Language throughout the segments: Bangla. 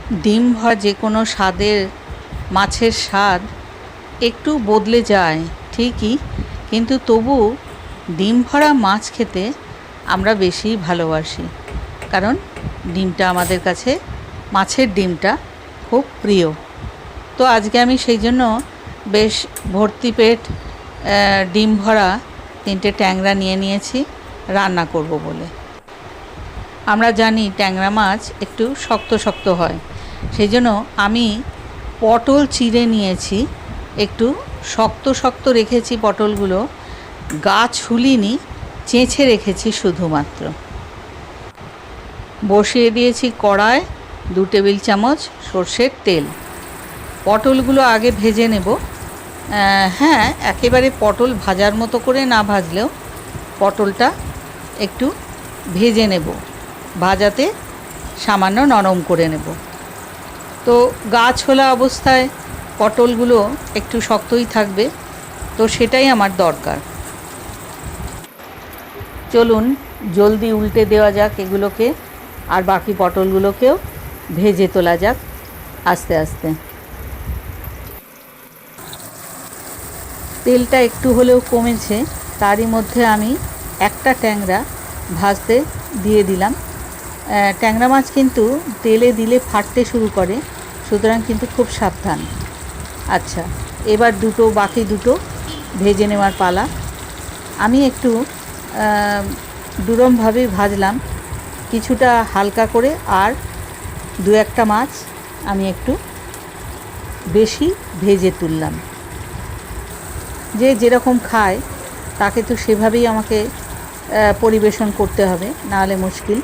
ডিম ভরা যে কোনো স্বাদের মাছের স্বাদ একটু বদলে যায় ঠিকই, কিন্তু তবু ডিম ভরা মাছ খেতে আমরা বেশি ভালোবাসি, কারণ ডিমটা আমাদের কাছে, মাছের ডিমটা খুব প্রিয়। তো আজকে আমি সেই জন্য বেশ ভর্তি পেট ডিম ভরা 3টে ট্যাংরা নিয়ে নিয়েছি রান্না করব বলে। আমরা জানি ট্যাংরা মাছ একটু শক্ত শক্ত হয়, সেই জন্য আমি পটল চিড়ে নিয়েছি, একটু শক্ত শক্ত রেখেছি পটলগুলো, গা ছুলিনি, চেঁচে রেখেছি শুধুমাত্র। বসিয়ে দিয়েছি কড়ায় 2 টেবিল চামচ সর্ষের তেল। পটলগুলো আগে ভেজে নেব। হ্যাঁ, একেবারে পটল ভাজার মতো করে না ভাজলেও পটলটা একটু ভেজে নেব, ভাজাতে সামান্য নরম করে নেব। তো গা ছোলা অবস্থায় পটলগুলো একটু শক্তই থাকবে, তো সেটাই আমার দরকার। চলুন জলদি উল্টে দেওয়া যাক এগুলোকে, আর বাকি পটলগুলোকেও ভেজে তোলা যাক আস্তে আস্তে। তেলটা একটু হলেও কমেছে, তারই মধ্যে আমি একটা ট্যাংরা ভাজতে দিয়ে দিলাম। ট্যাংরা মাছ কিন্তু তেলে দিলে ফাটতে শুরু করে, সুতরাং কিন্তু খুব সাবধান। আচ্ছা, এবার বাকি দুটো ভেজে নেওয়ার পালা। আমি একটু দুরমভাবে ভাজলাম, কিছুটা হালকা করে, আর 2-1টা মাছ আমি একটু বেশি ভেজে তুললাম। যে যেরকম খায় তাকে তো সেভাবেই আমাকে পরিবেশন করতে হবে, নাহলে মুশকিল।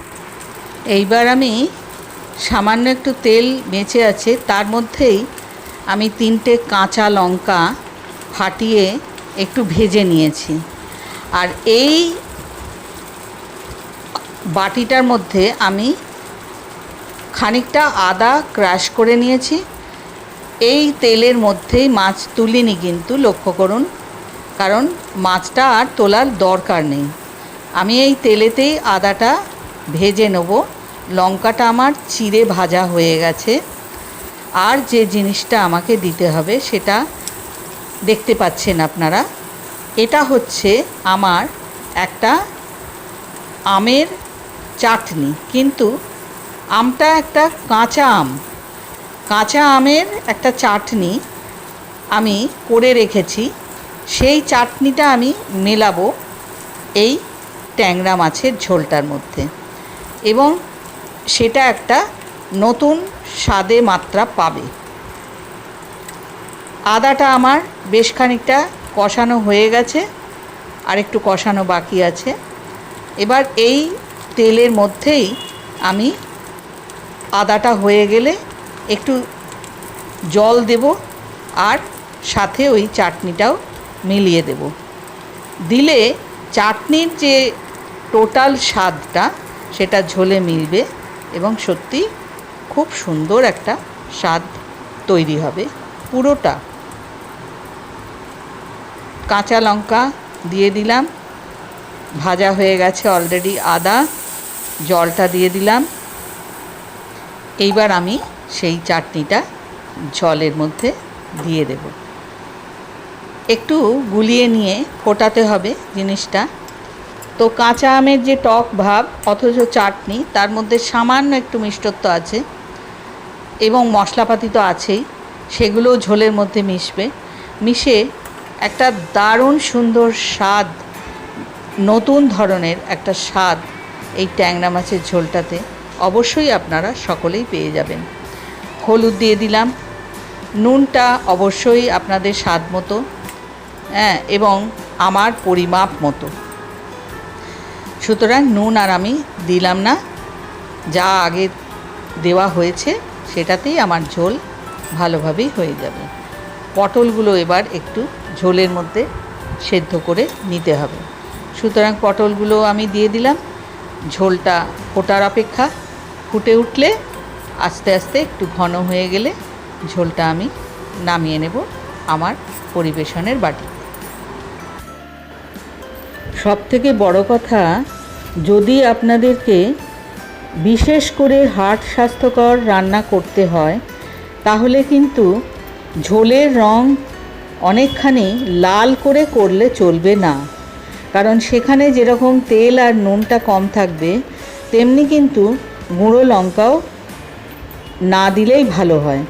এইবার আমি সামান্য একটু তেল বেঁচে আছে, তার মধ্যেই আমি 3টে কাঁচা লঙ্কা ফাটিয়ে একটু ভেজে নিয়েছি। আর এই বাটিটার মধ্যে আমি খানিকটা আদা ক্রাশ করে নিয়েছি। এই তেলের মধ্যেই মাছ তুলিনি কিন্তু, লক্ষ্য করুন, কারণ মাছটা আর তোলার দরকার নেই। আমি এই তেলেতেই আদাটা ভেজে নেব। লঙ্কাটা আমার চিড়ে ভাজা হয়ে গেছে। আর যে জিনিসটা আমাকে দিতে হবে সেটা দেখতে পাচ্ছেন আপনারা, এটা হচ্ছে আমার একটা আমের চাটনি, কিন্তু আমটা একটা কাঁচা আম, কাঁচা আমের একটা চাটনি আমি করে রেখেছি। সেই চাটনিটা আমি মেলাবো এই ট্যাংরা মাছের ঝোলটার মধ্যে, এবং সেটা একটা নতুন স্বাদে মাত্রা পাবে। আদাটা আমার বেশ খানিকটা কষানো হয়ে গেছে, আর একটু কষানো বাকি আছে। এবার এই তেলের মধ্যেই আমি আদাটা হয়ে গেলে একটু জল দেব, আর সাথে ওই চাটনিটাও মিলিয়ে দেব। দিলে চাটনির যে টোটাল স্বাদটা সেটা ঝোলে মিলবে, এবং সত্যি খুব সুন্দর একটা স্বাদ তৈরি হবে পুরোটা। কাঁচা লঙ্কা দিয়ে দিলাম, ভাজা হয়ে গেছে অলরেডি আদা, জলটা দিয়ে দিলাম। এইবার আমি সেই চাটনিটা জলের মধ্যে দিয়ে দেব। একটু গুলিয়ে নিয়ে ফোটাতে হবে জিনিসটা। তো কাঁচা আমের যে টক ভাব অথচ চাটনি, তার মধ্যে সামান্য একটু মিষ্টত্ব আছে, এবং মশলাপাতি তো আছেই, সেগুলোও ঝোলের মধ্যে মিশে একটা দারুণ সুন্দর স্বাদ, নতুন ধরনের একটা স্বাদ এই ট্যাংরা মাছের ঝোলটাতে অবশ্যই আপনারা সকলেই পেয়ে যাবেন। হলুদ দিয়ে দিলাম, নুনটা অবশ্যই আপনাদের স্বাদ মতো, এবং আমার পরিমাপ মতো, সুতরাং নুন আর আমি দিলাম না, যা আগে দেওয়া হয়েছে সেটাতেই আমার ঝোল ভালোভাবেই হয়ে যাবে। পটলগুলো এবার একটু ঝোলের মধ্যে সেদ্ধ করে নিতে হবে, সুতরাং পটলগুলো আমি দিয়ে দিলাম। ঝোলটা ফোটার অপেক্ষা, ফুটে উঠলে আস্তে আস্তে একটু ঘন হয়ে গেলে ঝোলটা আমি নামিয়ে নেব আমার পরিবেশনের বাটি। সবথেকে বড় কথা, যদি আপনাদেরকে বিশেষ করে হার্ট স্বাস্থ্যকর রান্না করতে হয় তাহলে কিন্তু ঝোলের রং অনেকখানি লাল করে করলে চলবে না, কারণ সেখানে যেরকম তেল আর নুনটা কম থাকবে তেমনি কিন্তু গুঁড়ো লঙ্কাও না দিলেই ভালো হয়।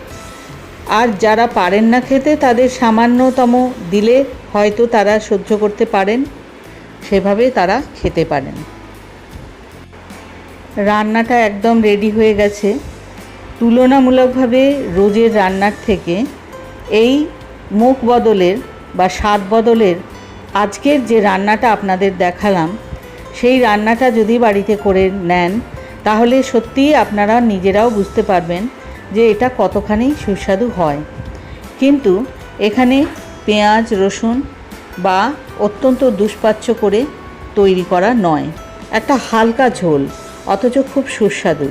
আর যারা পারেন না খেতে তাদের সামান্যতম দিলে হয়তো তারা সহ্য করতে পারেন, সেভাবে তারা খেতে পারেন। রান্নাটা একদম রেডি হয়ে গেছে। তুলনামূলকভাবে রোজের রান্নার থেকে এই মুখ বদলের বা স্বাদ বদলের আজকের যে রান্নাটা আপনাদের দেখালাম সেই রান্নাটা যদি বাড়িতে করে নেন তাহলে সত্যিই আপনারা নিজেরাও বুঝতে পারবেন যে এটা কতখানি সুস্বাদু হয়। কিন্তু এখানে পেঁয়াজ রসুন বা অত্যন্ত দুষ্পাচ্য করে তৈরি করা নয়, একটা হালকা ঝোল অথচ খুব সুস্বাদু।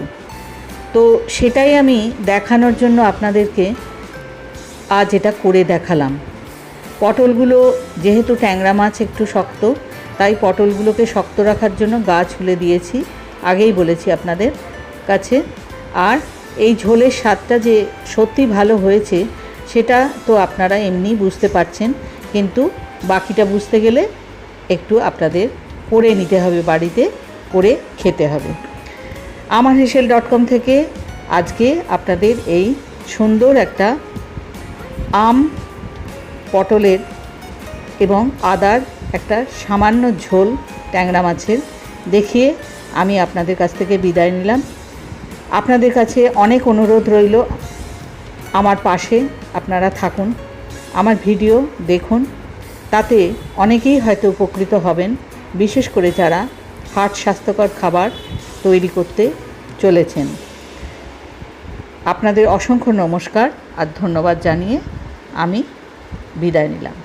তো সেটাই আমি দেখানোর জন্য আপনাদেরকে আজ এটা করে দেখালাম। পটলগুলো যেহেতু ট্যাংরা মাছ একটু শক্ত, তাই পটলগুলোকে শক্ত রাখার জন্য গা ছুলে দিয়েছি, আগেই বলেছি আপনাদের কাছে। আর এই ঝোলের স্বাদটা যে সত্যি ভালো হয়েছে সেটা তো আপনারা এমনি বুঝতে পারছেন, কিন্তু বাকিটা বুঝতে গেলে একটু আপনাদের করে নিতে হবে, বাড়িতে করে খেতে হবে। amarhersel.com থেকে আজকে আপনাদের এই সুন্দর একটা আম পটলের এবং আদার একটা সামান্য ঝোল ট্যাংরা মাছের দেখিয়ে আমি আপনাদের কাছ থেকে বিদায় নিলাম। আপনাদের কাছে অনেক অনুরোধ রইল, আমার পাশে আপনারা থাকুন, আমার ভিডিও দেখুন, তাতে অনেকেই হয়তো উপকৃত হবেন, বিশেষ করে যারা হার্ট স্বাস্থ্যকর খাবার তৈরি করতে চলেছেন। আপনাদের অসংখ্য নমস্কার আর ধন্যবাদ জানিয়ে আমি বিদায় নিলাম।